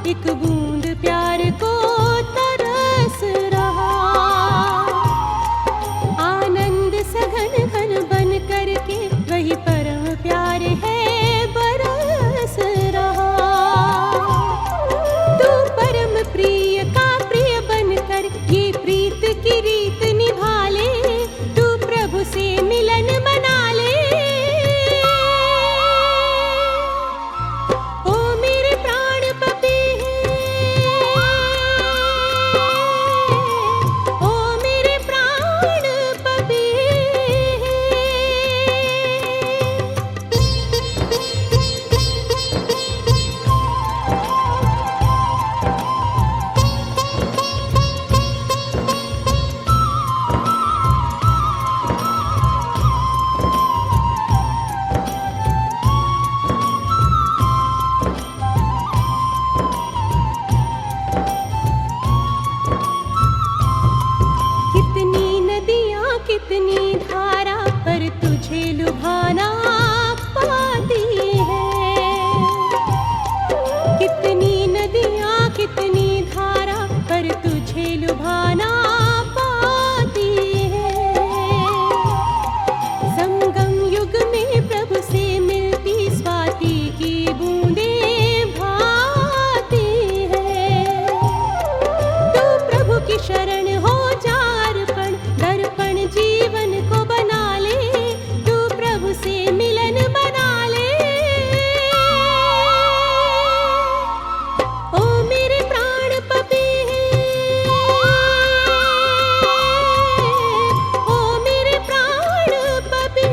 एक बूंद प्यार को तरस रहा। आनंद सघन घन बन करके वही परम प्यार है बरस रहा। तू परम प्रिय का प्रिय बनकर ये प्रीत की रीत निभा ले। तू प्रभु से मिलन मना ले। ओ मेरे प्राण पपी, ओ मेरे प्राण पपी। कितनी नदियाँ कितनी धारा पर तुझे लुभाना पाती है। कितनी नदियाँ कितनी धारा पर तुझे लुभाना पाती है। संगम युग में प्रभु से मिलती स्वाति की बूंदें भाती है। तू प्रभु की शरण हो जा, दर्पण जीवन को बना ले। तू प्रभु से मिलन बना ले। ओ मेरे प्राण पपी, ओ मेरे प्राण पपी।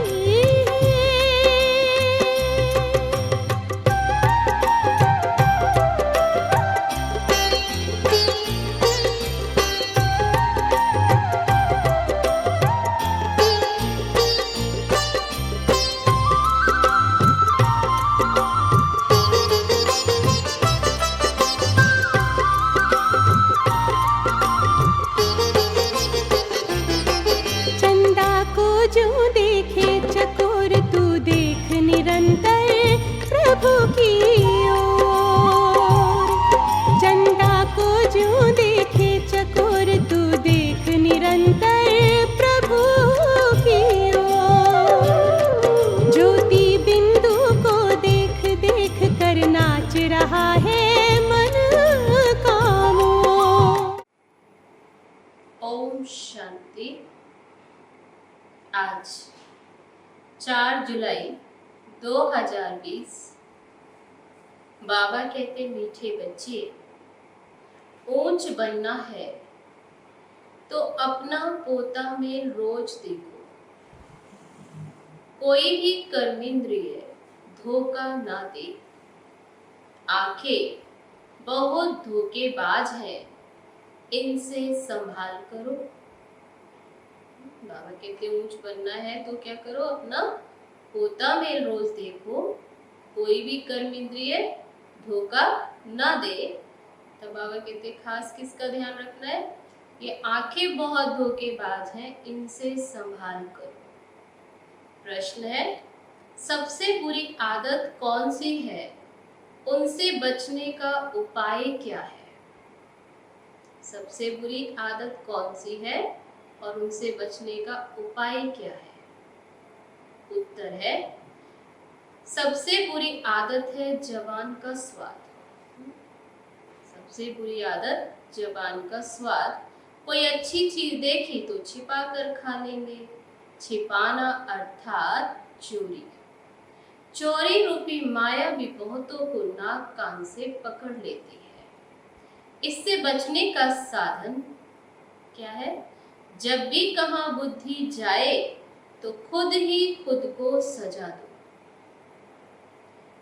चंदा को जो देखे चकोर तू देख निरंतर प्रभु की ओर। चंदा को जो देखे चकोर तू देख निरंतर प्रभु की ओर। ज्योति बिंदु को देख देख कर नाच रहा है मन का मोर। ओम शांति। आज 4 जुलाई 2020। बाबा कहते मीठे बच्चे, ऊंच बनना है तो अपना पोता में रोज देखो। कोई भी कर्मेंद्रिय धोखा ना दे। आंखें बहुत धोखेबाज हैं, इनसे संभाल करो। बाबा कहते ऊंच बनना है तो क्या करो, अपना पोता में रोज देखो। कोई भी कर्म इंद्रिय धोखा ना दे। तो बाबा कहते खास किसका ध्यान रखना है, ये आंखें बहुत धोखेबाज हैं, इनसे संभाल करो। प्रश्न है, सबसे बुरी आदत कौन सी है, उनसे बचने का उपाय क्या है? सबसे बुरी आदत कौन सी है और उनसे बचने का उपाय क्या है? उत्तर है, सबसे बुरी आदत है जबान का स्वाद। सबसे बुरी आदत जबान का स्वाद। कोई अच्छी चीज देखी तो छिपा कर खा लेंगे। छिपाना अर्थात चोरी। चोरी रूपी माया भी बहुतों को नाक कान से पकड़ लेती है। इससे बचने का साधन क्या है? जब भी कहाँ बुद्धि जाए तो खुद ही खुद को सजा दो।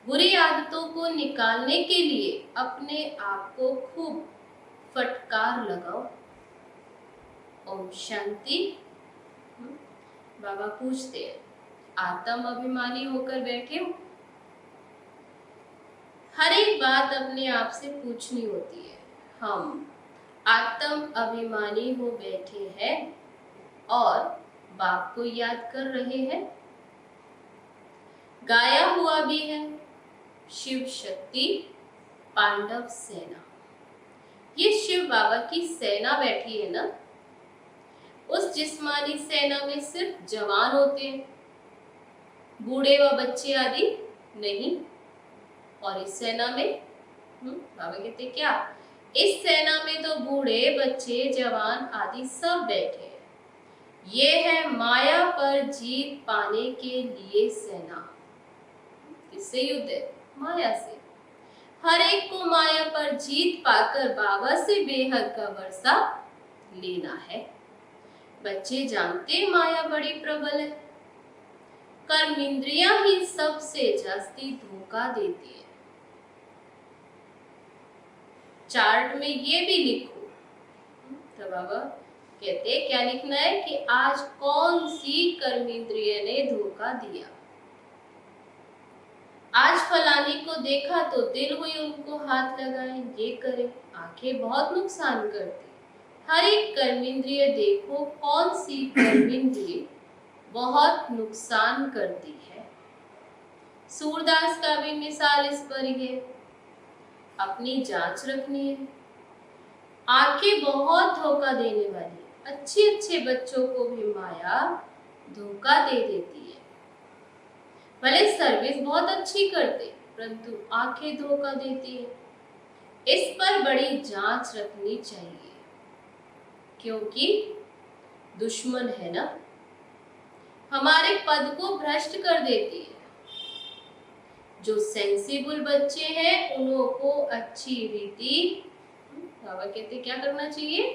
बुरी आदतों को निकालने के लिए अपने आप को खूब फटकार लगाओ। ओम शांति। बाबा पूछते हैं, आत्म अभिमानी होकर बैठे हो? हर एक बात अपने आप से पूछनी होती है। हम आत्म अभिमानी हो बैठे हैं और बाप को याद कर रहे हैं। गाया हुआ भी है, शिव शक्ति पांडव सेना। ये शिव बाबा की सेना बैठी है ना, उस जिस्मानी सेना में सिर्फ जवान होते हैं, बूढ़े व बच्चे आदि नहीं। और इस सेना में बाबा कहते क्या, इस सेना में तो बूढ़े बच्चे जवान आदि सब बैठे हैं। ये है माया पर जीत पाने के लिए सेना। किससे युद्ध है? माया से। हर एक को माया पर जीत पाकर बाबा से बेहद का वर्षा लेना है। बच्चे जानते माया बड़ी प्रबल है, कर्म इंद्रियां ही सबसे जास्ती धोखा देती है। चार्ट में ये भी लिखो। तो बाबा कहते क्या लिखना है कि आज कौन सी कर्म इंद्रिय ने धोखा दिया। आज फलाने को देखा तो दिल हुई उनको हाथ लगाए, ये करे, आंखें बहुत नुकसान करती। हर एक कर्म इंद्रिय देखो कौन सी कर्म इंद्रिय बहुत नुकसान करती है। सूरदास का भी मिसाल इस पर ही है। अपनी जांच रखनी है। आंखें बहुत धोखा देने वाली, अच्छे अच्छे बच्चों को भी माया धोखा दे देती है। भले सर्विस बहुत अच्छी करते, परंतु आंखें धोखा देती है। इस पर बड़ी जांच रखनी चाहिए, क्योंकि दुश्मन है ना, हमारे पद को भ्रष्ट कर देती है। जो सेंसिबल बच्चे हैं उन्हों को अच्छी रीति, बाबा कहते क्या करना चाहिए,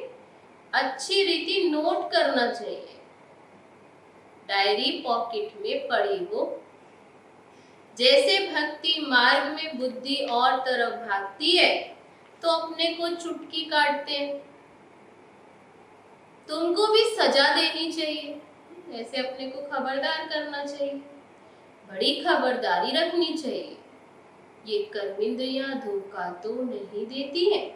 अच्छी रीति नोट करना चाहिए, डायरी पॉकेट में पड़ी हो। जैसे भक्ति मार्ग में बुद्धि और तरफ भागती है तो अपने को चुटकी काटते हैं, तुमको भी सजा देनी चाहिए, ऐसे अपने को खबरदार करना चाहिए, बड़ी खबरदारी रखनी चाहिए। ये कर्म इंद्रियां धोखा तो नहीं देती हैं।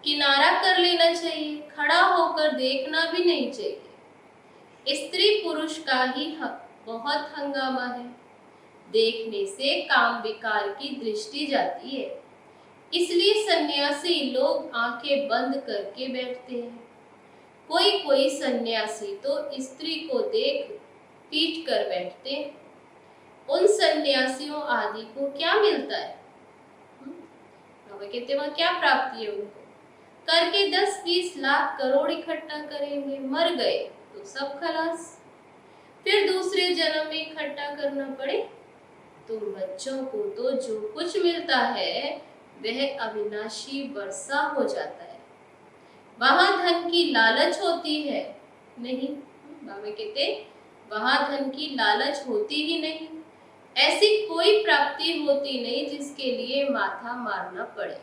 किनारा कर लेना चाहिए, खड़ा होकर देखना भी नहीं चाहिए। स्त्री पुरुष का ही बहुत हंगामा है, देखने से काम विकार की दृष्टि जाती है, इसलिए सन्यासी लोग आंखें बंद करके बैठते हैं। कोई कोई सन्यासी तो स्त्री को देख पीट कर बैठते हैं। उन सन्यासियों आदि को क्या मिलता है? बाबा कहते वहां क्या प्राप्ति है उनको? करके 10-20 लाख करोड़ इकट्ठा करेंगे, मर गए तो सब खलास। फिर दूसरे जन्म में इकट्ठा करना पड़े। तुम बच्चों को तो जो कुछ मिलता है वह अविनाशी वर्षा हो जाता है, वहां धन की लालच होती है नहीं। बाबा कहते वहां धन की लालच होती ही नहीं। ऐसी कोई प्राप्ति होती नहीं जिसके लिए माथा मारना पड़े।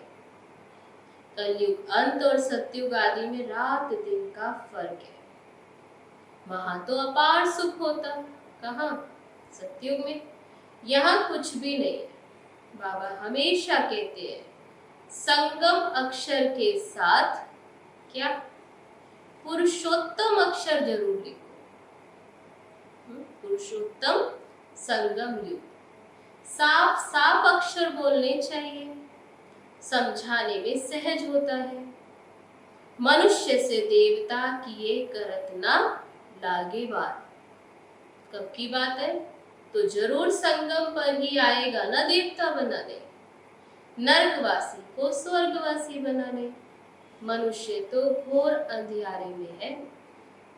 कलयुग अंत और सतयुग आदि में रात दिन का फर्क है। वहां तो अपार सुख होता, कहाँ? सतयुग में यहाँ कुछ भी नहीं है। बाबा हमेशा कहते हैं संगम अक्षर के साथ क्या, पुरुषोत्तम अक्षर जरूर लिखो। पुरुषोत्तम संगम युग। साफ साफ अक्षर बोलने चाहिए, समझाने में सहज होता है। मनुष्य से देवता किए करत ना लागे बात। कब की बात है? तो जरूर संगम पर ही आएगा ना देवता बनाने, नरकवासी को स्वर्गवासी बनाने। मनुष्य तो घोर अंधियारे में है,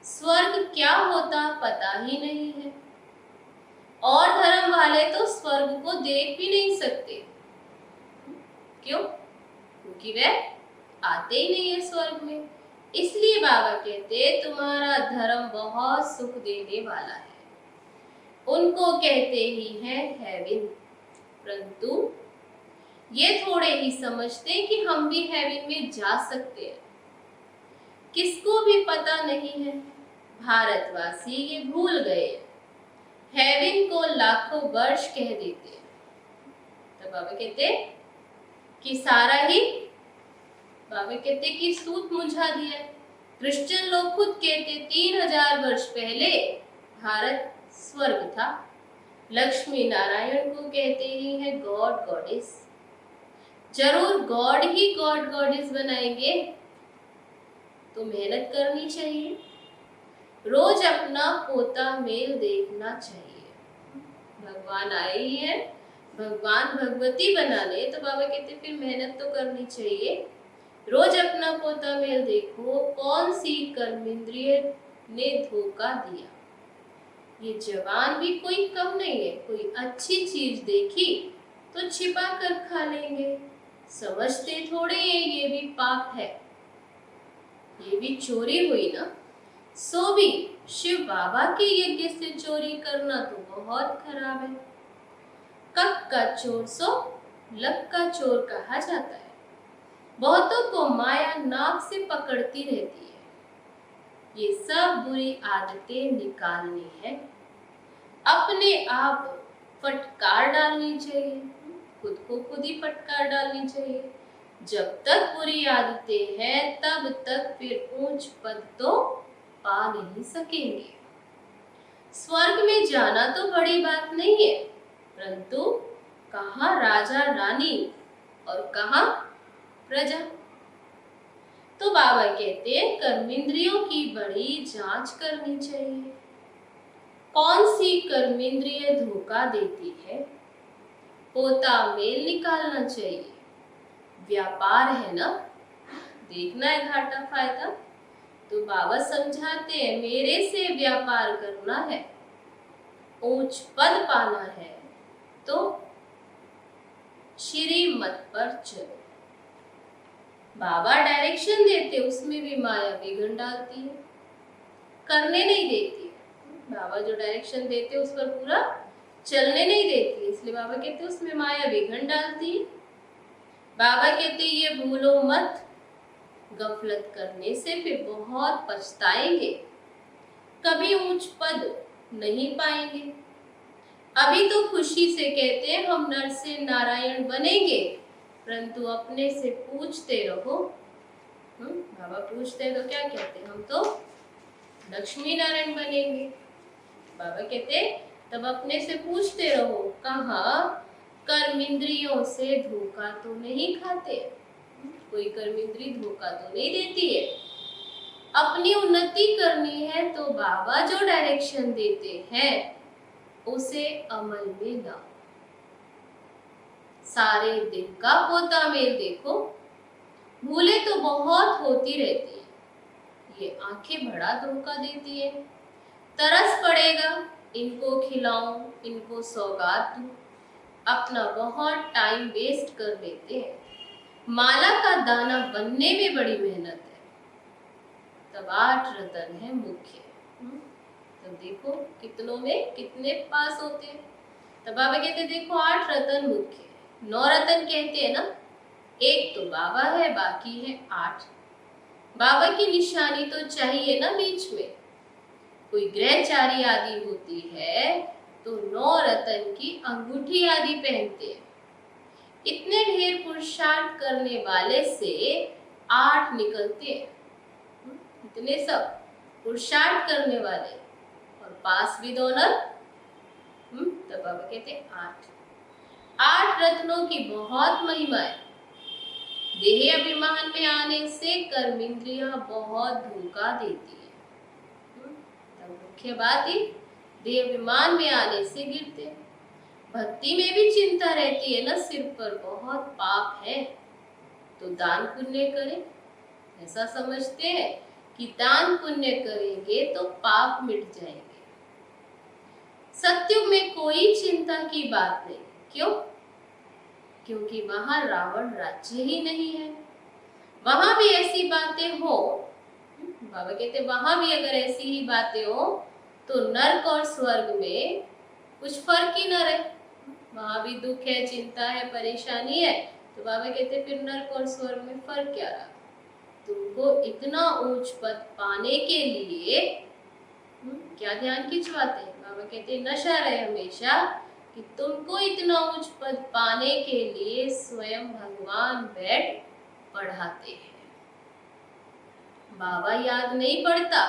स्वर्ग क्या होता पता ही नहीं है। और धर्म वाले तो स्वर्ग को देख भी नहीं सकते। क्यों? क्योंकि वह आते ही नहीं है स्वर्ग में। इसलिए बाबा कहते तुम्हारा धर्म बहुत सुख देने वाला है, उनको कहते ही हैं हेवन। परंतु ये थोड़े ही समझते हैं कि हम भी हेवन में जा सकते हैं। किसको भी पता नहीं है, भारतवासी ये भूल गए, हेवन को लाखों वर्ष कह देते हैं। तो बाबा कहते कि सारा ही, बाबा कहते कि सूत मुझा दिया। क्रिश्चियन लोग खुद कहते 3000 वर्ष पहले भारत स्वर्ग था। लक्ष्मी नारायण को कहते ही है गॉड गॉडेस। जरूर गॉड ही गॉड गॉडेस बनाएंगे, तो मेहनत करनी चाहिए, रोज अपना पोता मेल देखना चाहिए। भगवान आए ही हैं भगवान भगवती बनाने, तो बाबा कहते फिर मेहनत तो करनी चाहिए, रोज अपना पोता मेल देखो, कौन सी कर्मेंद्रिय ने धोखा दिया। ये जवान भी कोई कम नहीं है, कोई अच्छी चीज देखी तो छिपा कर खा लेंगे, समझते थोड़े हैं ये भी पाप है, ये भी चोरी हुई ना। सो भी शिव बाबा के यज्ञ से चोरी करना तो बहुत खराब है। कक का चोर सो लक का चोर कहा जाता है। बहुतों को माया नाक से पकड़ती रहती है। ये सब बुरी आदतें निकालनी है, अपने आप फटकार डालनी चाहिए, खुद को खुद ही फटकार डालनी चाहिए। जब तक बुरी आदतें हैं तब तक फिर ऊंच पद तो पा नहीं सकेंगे। स्वर्ग में जाना तो बड़ी बात नहीं है, परंतु कहाँ राजा रानी और कहाँ प्रजा। तो बाबा कहते हैं कर्मेंद्रियों की बड़ी जांच करनी चाहिए, कौन सी कर्मेंद्रिय धोखा देती है, पोता मेल निकालना चाहिए। व्यापार है ना, देखना है घाटा फायदा, तो बाबा समझाते हैं मेरे से व्यापार करना है, ऊंच पद पाना है तो श्रीमत पर चलो। बाबा डायरेक्शन देते, उसमें भी माया विघन डालती है, करने नहीं देती है। बाबा जो डायरेक्शन देते उस पर पूरा चलने नहीं देती, इसलिए बाबा कहते उसमें माया विघन डालती है। बाबा कहते ये भूलो मत, गफलत करने से फिर बहुत पछताएंगे, कभी ऊंच पद नहीं पाएंगे। अभी तो खुशी से कहते हैं हम नर से नारायण बनेंगे, परंतु अपने से पूछते रहो। बाबा पूछते हैं तो क्या कहते हैं, हम तो लक्ष्मी नारायण बनेंगे। बाबा कहते तब अपने से पूछते रहो, कहाँ कर्मेंद्रियों से धोखा तो नहीं खाते, कोई कर्मेंद्री धोखा तो नहीं देती है। अपनी उन्नति करनी है तो बाबा जो डायरेक्शन देते हैं उसे अमल में लाओ। सारे दिन का पोता मेल देखो, भूले तो बहुत होती रहती है, ये आंखें बड़ा धोखा देती है। तरस पड़ेगा, इनको खिलाऊं, इनको सौगात दूं, अपना बहुत टाइम वेस्ट कर लेते हैं। माला का दाना बनने में बड़ी मेहनत है, तब 8 रतन है मुख्य। तब देखो कितनों में कितने पास होते हैं। तब बाबा कहते देखो 8 रतन मुख्य है, 9 रतन कहते हैं ना, एक तो बाबा है, बाकी है 8। बाबा की निशानी तो चाहिए ना बीच में, कोई ग्रहचारी आदि होती है तो 9 रतन की अंगूठी आदि पहनते हैं। इतने ढेर पुरुषार्थ करने वाले से 8 निकलते हैं, इतने सब पुरुषार्थ करने वाले और पास भी दोनों। तब बाबा कहते 8 रत्नों की बहुत महिमा है। देह अभिमान में आने से कर्मेंद्रियां बहुत धोखा देती है। तब मुख्य बात ही देह अभिमान में आने से गिरते हैं। भक्ति में भी चिंता रहती है ना, सिर पर बहुत पाप है तो दान पुण्य करें, ऐसा समझते हैं कि दान पुण्य करेंगे तो पाप मिट जाएंगे। सत्युग में कोई चिंता की बात नहीं, क्यों? क्योंकि वहां रावण राज्य ही नहीं है। वहां भी ऐसी बातें हो, बाबा कहते वहां भी अगर ऐसी ही बातें हो तो नर्क और स्वर्ग में कुछ फर्क ही न रहे। वहां भी दुख है, चिंता है, परेशानी है, तो बाबा कहते फिर नर्क और स्वर्ग में फर्क क्या रहा। तुमको इतना ऊंच पद पाने के लिए क्या ध्यान खिंचवाते हैं। बाबा कहते नशा रहे हमेशा कि तुमको इतना ऊंच पद पाने के लिए स्वयं भगवान बैठ पढ़ाते हैं। बाबा याद नहीं पड़ता।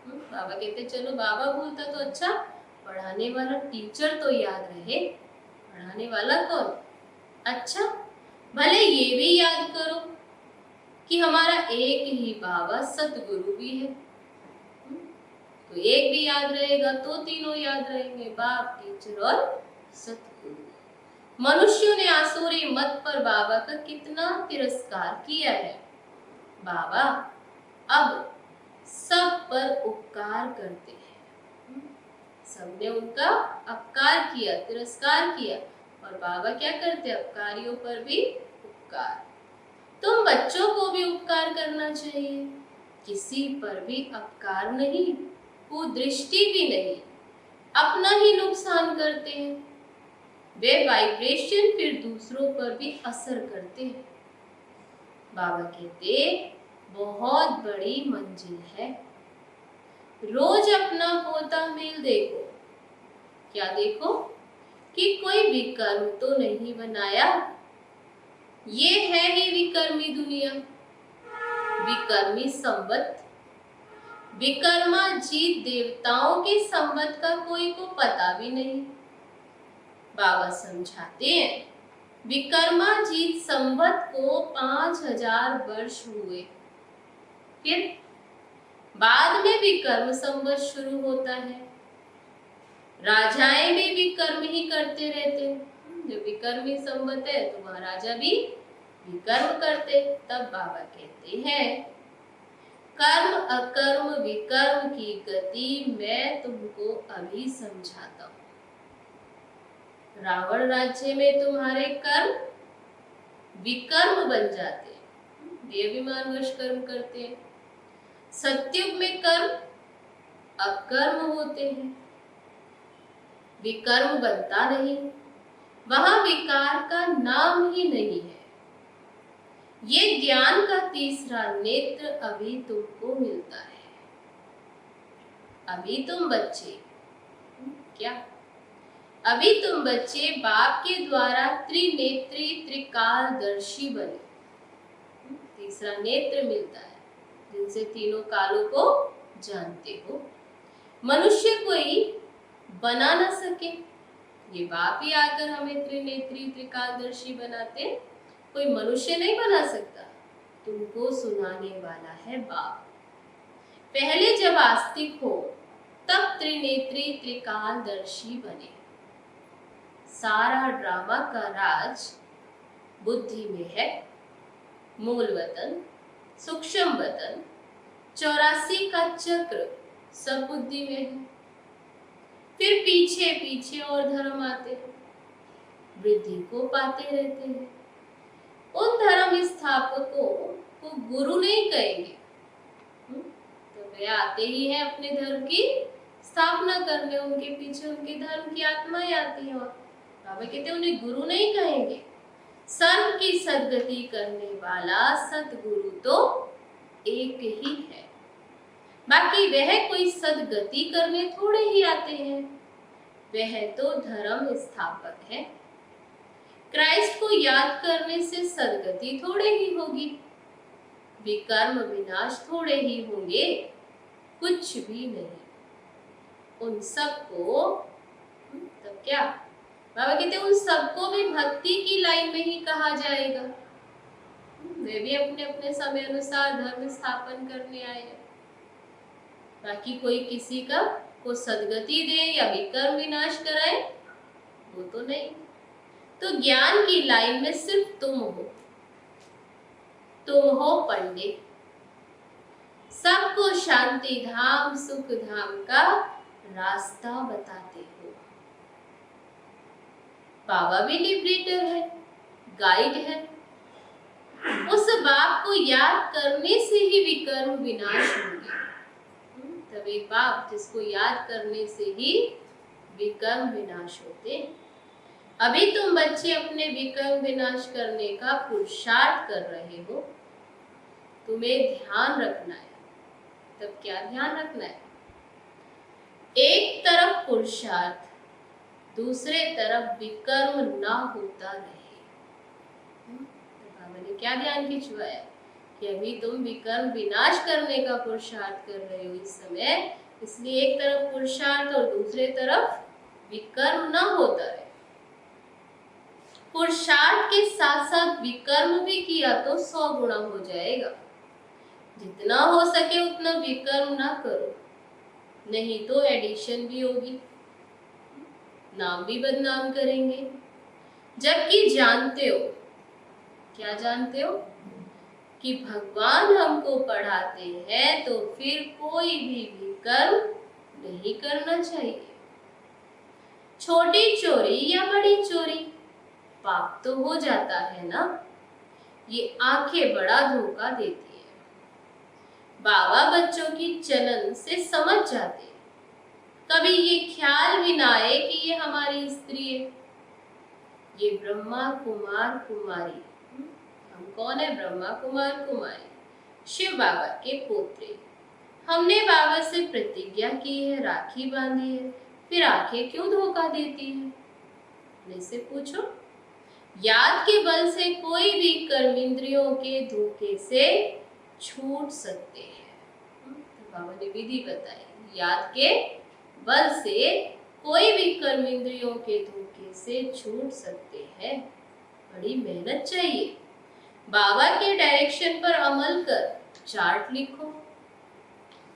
बाबा कहते चलो बाबा भूलता तो अच्छा, पढ़ाने वाला टीचर तो याद रहे। पढ़ाने वाला कौन? अच्छा, भले ये भी याद करो कि हमारा एक ही बाबा सतगुरु भी है। तो एक भी याद रहेगा तो तीनों याद रहेंगे, बाप, टीचर और सतगुरु। मनुष्यों ने आसुरी मत पर बाबा का कितना तिरस्कार किया है। बाबा अब सब पर उपकार करते हैं। सबने उनका अपकार किया, तिरस्कार किया, और बाबा क्या करते हैं? अपकारियों पर भी उपकार। तुम बच्चों को भी उपकार करना चाहिए, किसी पर भी अपकार नहीं, कुदृष्टि भी नहीं, अपना ही नुकसान करते हैं। वे वाइब्रेशन फिर दूसरों पर भी असर करते हैं। बाबा कहते बहुत बड़ी मंजिल है। रोज अपना पोता मेल देखो। क्या देखो? कि कोई विकर्म तो नहीं बनाया। ये है ही विकर्मी दुनिया, विकर्मी संवत। विकर्माजीत देवताओं के संवत का कोई को पता भी नहीं। बाबा समझाते हैं विकर्माजीत संवत को 5000 वर्ष हुए, फिर बाद में विकर्म संवत शुरू होता है। राजाएं भी विकर्म ही करते रहते हैं। जब विकर्मी संवत है तो महाराजा भी विकर्म करते। तब बाबा कहते हैं कर्म अकर्म विकर्म की गति मैं तुमको अभी समझाता हूं। रावण राज्य में तुम्हारे कर्म विकर्म बन जाते हैं, देवाभिमानवश कर्म करते हैं। सत्युग में कर्म अकर्म होते हैं, विकर्म बनता नहीं, वहां विकार का नाम ही नहीं है। ये ज्ञान का तीसरा नेत्र अभी तुमको मिलता है। अभी तुम बच्चे, क्या अभी तुम बच्चे बाप के द्वारा त्रिनेत्री त्रिकालदर्शी बने। तीसरा नेत्र मिलता है जिनसे तीनों कालों को जानते हो। मनुष्य कोई बना न सके, ये बाप ही आकर हमें त्रिनेत्री त्रिकालदर्शी बनाते। कोई मनुष्य नहीं बना सकता, तुमको सुनाने वाला है बाप। पहले जब आस्तिक हो तब त्रिनेत्री त्रिकालदर्शी बने। सारा ड्रामा का राज बुद्धि में है। मूल वतन, सूक्ष्म वतन, 84 का चक्र सब बुद्धि में है। फिर पीछे पीछे और धर्म आते हैं, वृद्धि को पाते रहते हैं। उन धर्म स्थापकों को गुरु नहीं कहेंगे, तो वे आते ही हैं अपने धर्म की स्थापना करने। उनके पीछे उनके धर्म की आत्माएं आती हैं। बाबा कहते हैं उन्हें गुरु नहीं कहेंगे। सर्व की सदगति करने वाला सतगुरु तो एक ही है, बाकी वह कोई सदगति करने थोड़े ही आते हैं, वह तो धर्म स्थापक है। क्राइस्ट को याद करने से सदगति थोड़े ही होगी, विकर्म विनाश थोड़े ही होंगे, कुछ भी नहीं। उन सबको तब क्या बाबा कहते हैं उन सबको भी भक्ति की लाइन में ही कहा जाएगा। वे भी अपने अपने समय अनुसार धर्म स्थापन करने आए हैं। बाकी कोई किसी का को सदगति दे या विकर्म विनाश कराए, वो तो नहीं। तो ज्ञान की लाइन में सिर्फ तुम हो पंडित, सबको शांति धाम सुख धाम का रास्ता बताते हो। बाबा भी लिबरेटर है, गाइड है। उस बाप को याद करने से ही विकर्म विनाश होंगे। तब एक बाप जिसको याद करने से ही विकर्म विनाश होते। अभी तुम बच्चे अपने विकर्म विनाश करने का पुरुषार्थ कर रहे हो, तुम्हें ध्यान रखना है। तब क्या ध्यान रखना है? एक तरफ पुरुषार्थ, दूसरे तरफ विकर्म ना होता रहे। तो बाबा ने क्या ध्यान खिंचवाया कि अभी तुम विकर्म विनाश करने का पुरुषार्थ कर रहे हो इस समय, इसलिए एक तरफ पुरुषार्थ और दूसरे तरफ विकर्म ना होता रहे। पुरुषार्थ के साथ साथ विकर्म भी किया तो 100 गुना हो जाएगा। जितना हो सके उतना विकर्म ना करो, नहीं तो एडिशन भी होगी, नाम भी बदनाम करेंगे। जबकि जानते हो, क्या जानते हो, कि भगवान हमको पढ़ाते हैं तो फिर कोई भी विकर्म नहीं करना चाहिए। छोटी चोरी या बड़ी चोरी पाप तो हो जाता है ना। ये आंखें बड़ा धोखा देती है। बाबा बच्चों की चलन से समझ जाते हैं। कभी ये ख्याल भी ना आए कि ये हमारी स्त्री है, ये ब्रह्मा कुमार कुमारी। हम कौन है? ब्रह्मा कुमार कुमारी, शिव बाबा के पोते। हमने बाबा से प्रतिज्ञा की है, राखी बांधी है, फिर आंखें क्यों धोखा देती है? मुझसे पूछो। याद के बल से कोई भी कर्मेंद्रियों के धोखे से छूट सकते हैं। तो बाबा ने विधि बताई, याद के बल से कोई भी कर्मेंद्रियों के धोखे से छूट सकते हैं। बड़ी मेहनत चाहिए। बाबा के डायरेक्शन पर अमल कर चार्ट लिखो।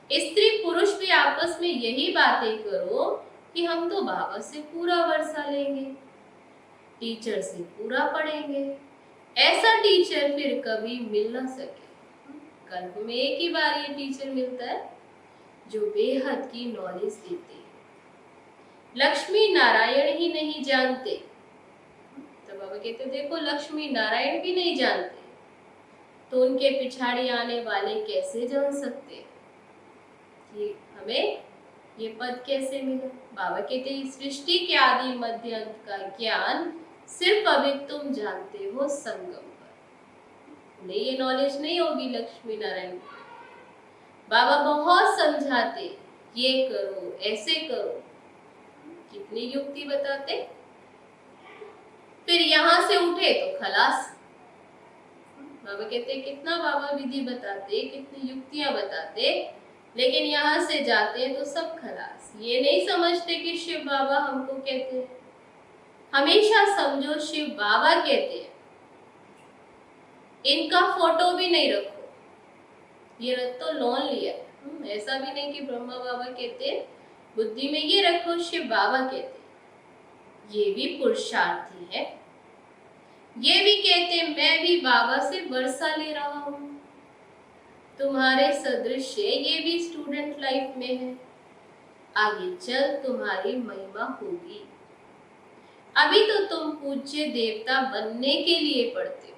स्त्री पुरुष भी आपस में यही बातें करो कि हम तो बाबा से पूरा वर्षा लेंगे, टीचर से पूरा पढ़ेंगे। ऐसा टीचर फिर कभी मिल ना सके। कल्प में एक ही बार ये टीचर मिलता है जो बेहद की नॉलेज देते हैं। लक्ष्मी नारायण ही नहीं जानते, तो बाबा कहते देखो लक्ष्मी नारायण भी नहीं जानते तो उनके पिछाड़ी आने वाले कैसे जान सकते हैं कि हमें ये पद कैसे मिला। बाबा कहते हैं सृष्टि के आदि मध्य अंत का ज्ञान सिर्फ अभी तुम जानते हो संगम पर, उन्हें ये नॉलेज नहीं होगी लक्ष्मी नारायण। बाबा बहुत समझाते, ये करो ऐसे करो, कितनी युक्ति बताते। फिर यहां से उठे तो खलास। बाबा कहते कितना बाबा विधि बताते, कितनी युक्तियां बताते, लेकिन यहाँ से जाते हैं तो सब खलास। ये नहीं समझते कि शिव बाबा हमको कहते हैं। हमेशा समझो शिव बाबा कहते हैं। इनका फोटो भी नहीं रखो, ये रख तो लोन लिया है। ऐसा भी नहीं कि ब्रह्मा बाबा कहते हैं, बुद्धि में ये रखो शिव बाबा कहते हैं। ये भी पुरुषार्थी है। ये भी कहते मैं भी बाबा से वर्षा ले रहा हूं। तुम्हारे सदृश ये भी स्टूडेंट लाइफ में है। आगे चल तुम्हारी महिमा होगी। अभी तो तुम पूज्य देवता बनने के लिए पढ़ते हो,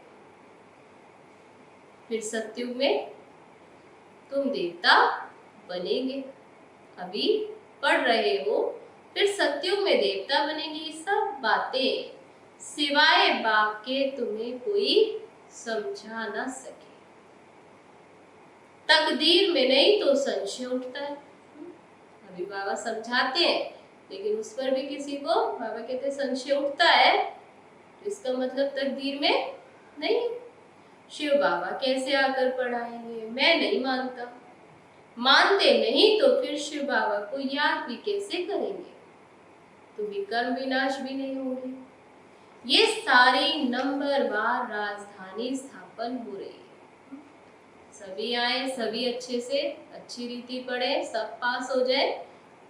फिर सत्युग में तुम देवता बनेंगे। अभी पढ़ रहे हो, फिर सत्युग में देवता बनेंगे। ये सब बातें सिवाय बाप के तुम्हें कोई समझा ना सके। तकदीर में नहीं तो संशय उठता है। अभी बाबा समझाते हैं, लेकिन उस पर भी किसी को बाबा कहते संशय उठता है, तो इसका मतलब तकदीर में नहीं। शिव बाबा कैसे आकर पढ़ाएंगे? मैं नहीं मानता। मानते नहीं तो फिर शिव बाबा को याद भी कैसे करेंगे? तो विकर्म विनाश भी नहीं होगी। ये सारी नंबरवार राजधानी स्थापन हो रही है। सभी आए, सभी अच्छे से अच्छी रीति पढ़े, सब पास हो जाए,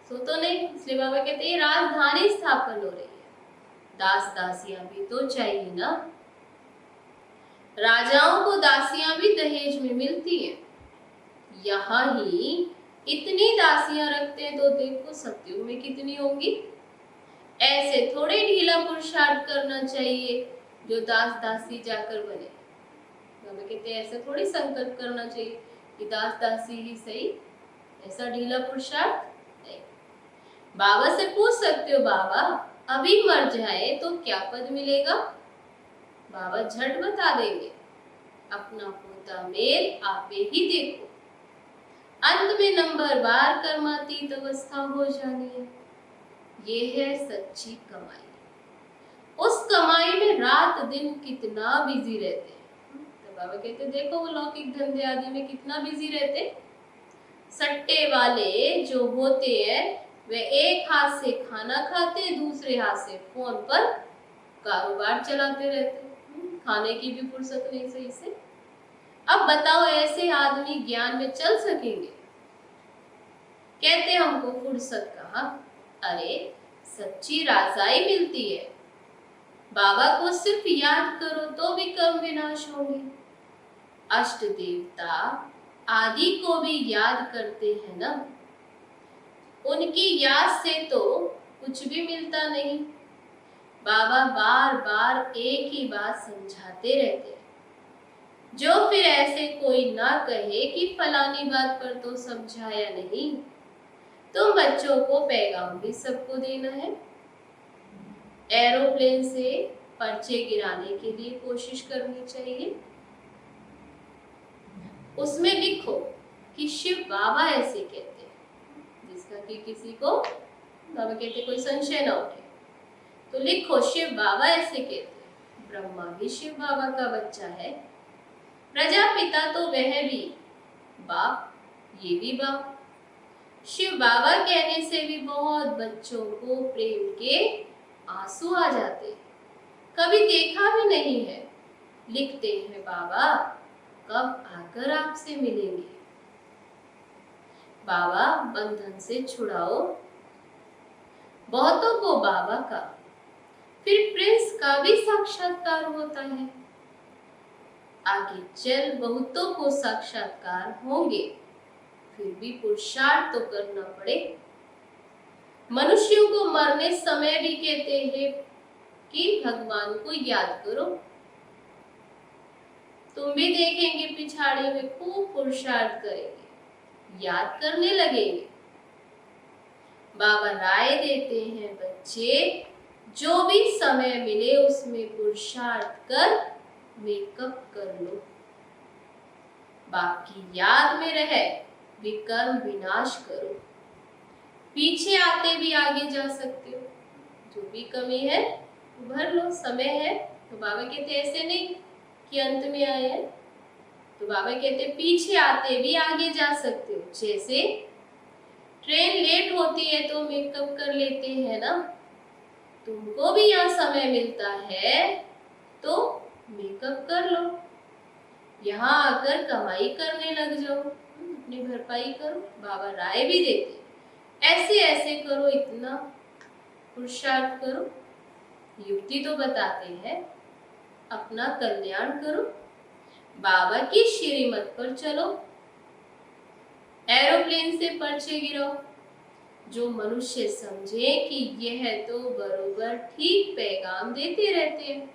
सो तो नहीं। इसलिए बाबा कहते हैं राजधानी स्थापन हो रही है। दास दासियां भी तो चाहिए ना। राजाओं को दासियां भी दहेज में मिलती हैं। यहाँ ही इतनी दासियां रखते हैं तो देखो सत्युग में कितनी होंगी। ऐसे थोड़े ढीला पुरुषार्थ करना चाहिए जो दास दासी जाकर बने। बाबा कहते हैं ऐसे थोड़ी संकल्प करना चाहिए कि दास दासी ही सही, ऐसा ढीला पुरुषार्थ नहीं। बाबा से पूछ सकते हो बाबा अभी मर जाए तो क्या पद मिलेगा? बाबा झट बता देंगे, अपना पोता मेल आपे ही देखो। अंत में नंबरवार कर्मातीत अवस्था हो जानी है। ये है सच्ची कमाई। उस कमाई में रात दिन कितना बिजी रहते हैं। तो बाबा कहते देखो वो लौकिक धंधे आदि में कितना बिजी रहते। सट्टे वाले जो होते हैं वे एक हाथ से खाना खाते, दूसरे हाथ से फोन पर कारोबार चलाते रहते हैं, खाने की भी फुर्सत नहीं सही से। अब बताओ ऐसे आदमी ज्ञान में चल सकेंगे? कहते हमको फुर्सत कहाँ, अरे सच्ची राजाई मिलती है। बाबा को सिर्फ याद करो तो भी कर्म विनाश होंगे। अष्ट देवता आदि को भी याद करते हैं ना, उनकी याद से तो कुछ भी मिलता नहीं। बाबा बार बार एक ही बात समझाते रहते हैं। जो फिर ऐसे कोई ना कहे कि फलानी बात पर तो समझाया नहीं, तुम बच्चों को पैगाम भी सबको देना है। एरोप्लेन से पर्चे गिराने के लिए कोशिश करनी चाहिए। उसमें लिखो कि शिव बाबा ऐसे कहते हैं, जिसका कि किसी को बाबा कहते कोई संशय ना उठे, तो लिखो शिव बाबा ऐसे कहते हैं। ब्रह्मा भी शिव बाबा का बच्चा है, प्रजापिता तो वह भी, बाप ये भी बाप। शिव बाबा कहने से भी बहुत बच्चों को प्रेम के आंसू आ जाते हैं। कभी देखा भी नहीं है, लिखते हैं बाबा कब आकर आपसे मिलेंगे। बाबा बंधन से छुड़ाओ बहुतों को बाबा का, फिर प्रिंस का भी साक्षात्कार होता है। आगे चल बहुतों को साक्षात्कार होंगे, फिर भी पुरुषार्थ तो करना पड़े। मनुष्यों को मरने समय भी कहते हैं कि भगवान को याद करो। तुम भी देखेंगे पिछाड़ी में खूब पुरुषार्थ करेंगे, याद करने लगेंगे। बाबा राय देते हैं बच्चे, जो भी समय मिले उसमें पुरुषार्थ कर मेकअप कर लो। बाप की याद में रहे विकर्म विनाश करो। पीछे आते भी आगे जा सकते हो, जो भी कमी है भर लो, समय है। तो बाबा कहते ऐसे नहीं कि अंत में आए हैं, तो बाबा कहते पीछे आते भी आगे जा सकते हो। जैसे ट्रेन लेट होती है तो मेकअप कर लेते हैं ना, तुमको भी यहाँ समय मिलता है तो मेकअप कर लो, यहाँ आकर कमाई करने लग जाओ, अपनी भरपाई करो। बाबा राय भी देते ऐसे ऐसे करो, इतना पुरुषार्थ करो। युक्ति तो बताते हैं, अपना कल्याण करो, बाबा की श्रीमत पर चलो। एरोप्लेन से पर्चे गिराओ, जो मनुष्य समझे कि यह तो बरोबर ठीक पैगाम देते रहते हैं।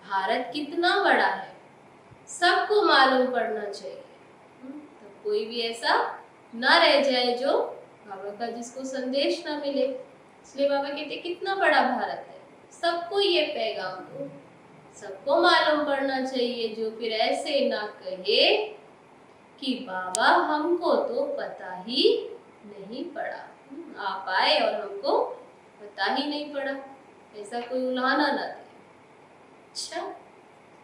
भारत कितना बड़ा है, सबको मालूम पड़ना चाहिए। तो कोई भी ऐसा ना रह जाए जो बाबा का जिसको संदेश ना मिले। इसलिए बाबा कहते कितना बड़ा भारत है, सबको ये पैगाम दो, सबको मालूम पड़ना चाहिए। जो फिर ऐसे ना कहे कि बाबा हमको तो पता ही नहीं पड़ा, आप आए और हमको पता ही नहीं पड़ा, ऐसा कोई उल्हाना ना दे। अच्छा,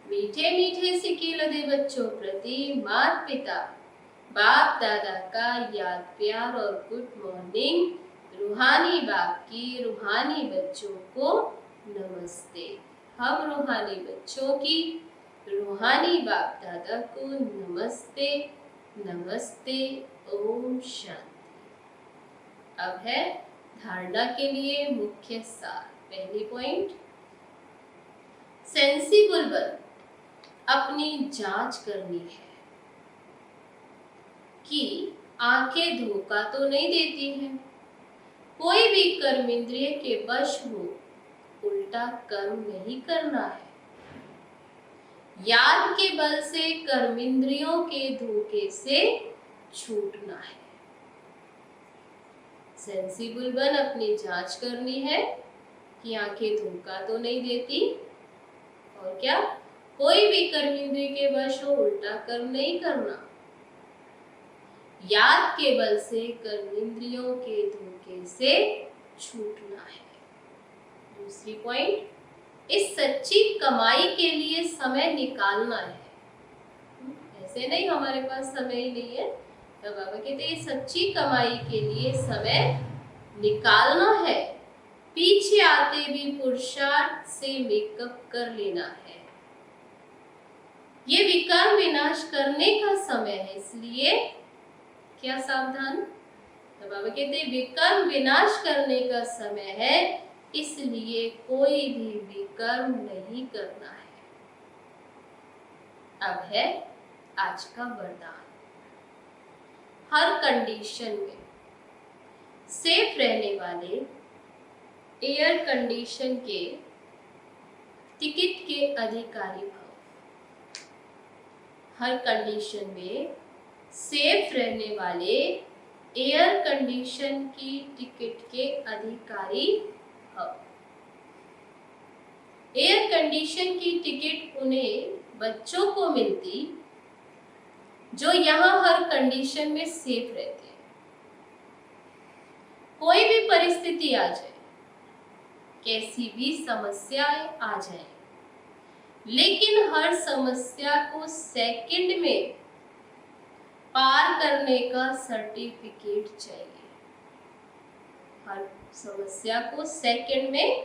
मीठे मीठे सिक्के लदे बच्चों प्रति माता पिता बाप दादा का याद प्यार और गुड मॉर्निंग। रूहानी बाप की रूहानी बच्चों को नमस्ते। हम रूहानी बच्चों की रूहानी बाप दादा को नमस्ते नमस्ते। ओम शांति। अब है धारणा के लिए मुख्य सार। पहली पॉइंट, सेंसिबल बन अपनी जांच करनी है कि आंखें धोखा तो नहीं देती हैं। कोई भी कर्म इंद्रिय के वश हो उल्टा कर्म नहीं करना है। याद के बल से कर्म इंद्रियों के धोखे से छूटना है। सेंसिबल बन अपनी जांच करनी है कि आंखें धोखा तो नहीं देती, और क्या कोई भी कर्म इंद्रिय के वश हो उल्टा कर्म नहीं करना। याद के बल से कर्म इंद्रियों के धोखे से छूटना है। दूसरी पॉइंट, इस सच्ची कमाई के लिए समय निकालना है। ऐसे नहीं हमारे पास समय ही नहीं है, तो बाबा कहते हैं सच्ची कमाई के लिए समय निकालना है। पीछे आते भी पुरुषार्थ से मेकअप कर लेना है। ये विकर्म विनाश करने का समय है, इसलिए क्या सावधान। तो बाबा कहते हैं विकर्म विनाश करने का समय है, इसलिए कोई भी विकर्म नहीं करना है। अब है आज का वरदान। हर कंडीशन में सेफ रहने वाले एयर कंडीशन के टिकट के अधिकारी भव। हर कंडीशन में सेफ रहने वाले एयर कंडीशन की टिकट के अधिकारी भव। एयर कंडीशन की टिकट उन्हें बच्चों को मिलती जो यहाँ हर कंडीशन में सेफ रहते हैं। कोई भी परिस्थिति आ जाए, कैसी भी समस्याएं आ जाए, लेकिन हर समस्या को सेकंड में पार करने का सर्टिफिकेट चाहिए। हर समस्या को सेकंड में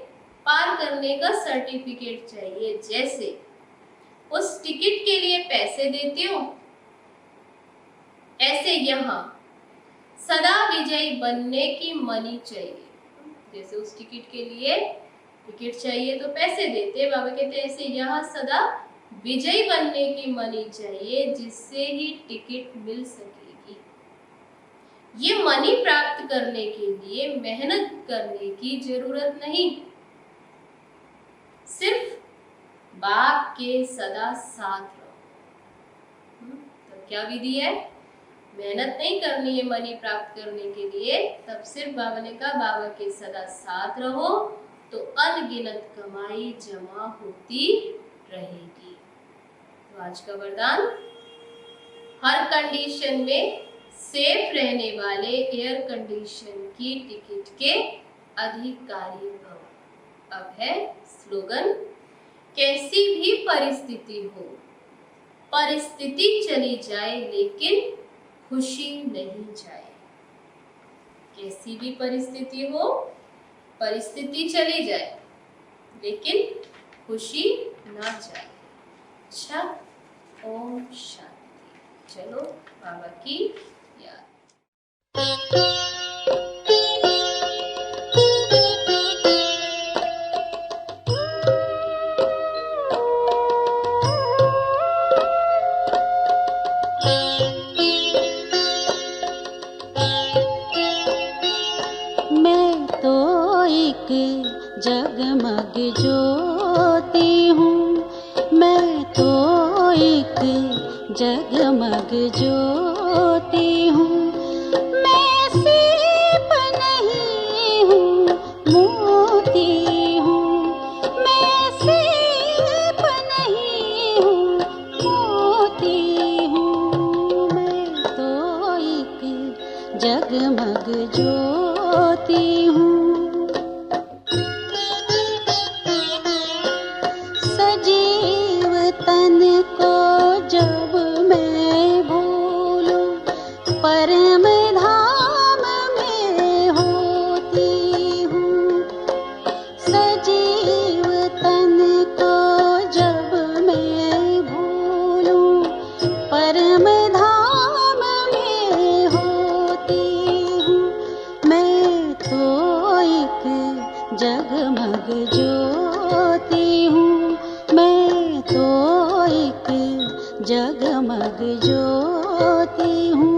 पार करने का सर्टिफिकेट चाहिए। जैसे उस टिकट के लिए पैसे देती हूँ, ऐसे यहाँ सदा विजयी बनने की मनी चाहिए। जैसे उस टिकट के लिए टिकट चाहिए तो पैसे देते, बाबा कहते हैं ऐसे यहाँ सदा विजयी बनने की मनी चाहिए, जिससे ही टिकट मिल सकेगी। ये मनी प्राप्त करने के लिए मेहनत करने की जरूरत नहीं, सिर्फ बाप के सदा साथ रहो। तो क्या विधि है? मेहनत नहीं करनी है मनी प्राप्त करने के लिए, तब सिर्फ बाबा ने कहा बाबा के सदा साथ रहो तो अनगिनत कमाई जमा होती रहेगी। तो आज का वरदान, हर कंडीशन में सेफ रहने वाले एयर कंडीशन की टिकट के अधिकारी भव। अब है स्लोगन, कैसी भी परिस्थिति हो, परिस्थिति चली जाए लेकिन खुशी नहीं जाए। कैसी भी परिस्थिति हो, परिस्थिति चली जाए लेकिन खुशी ना जाए। अच्छा, ओम शांति। चलो बाबा की याद। जगमग ज्योति हूँ, मैं तो एक जगमग ज्योति हूँ। मैं सीप नहीं हूँ, मोती हूँ। मैं सीप नहीं हूँ, मोती हूँ। मैं तो एक जगमग ज्योति हूँ। परम धाम में होती हूँ। सजीव तन को जब मैं भूलूं, परम धाम में होती हूँ। मैं तो एक जगमग ज्योति हूँ। मैं तो एक जगमग ज्योति हूँ।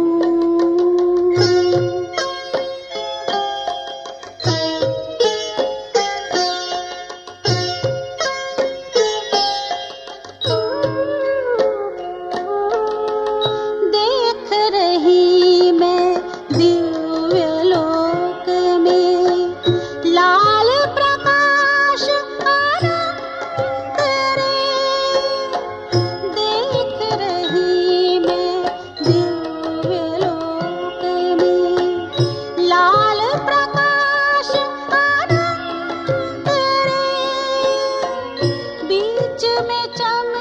चम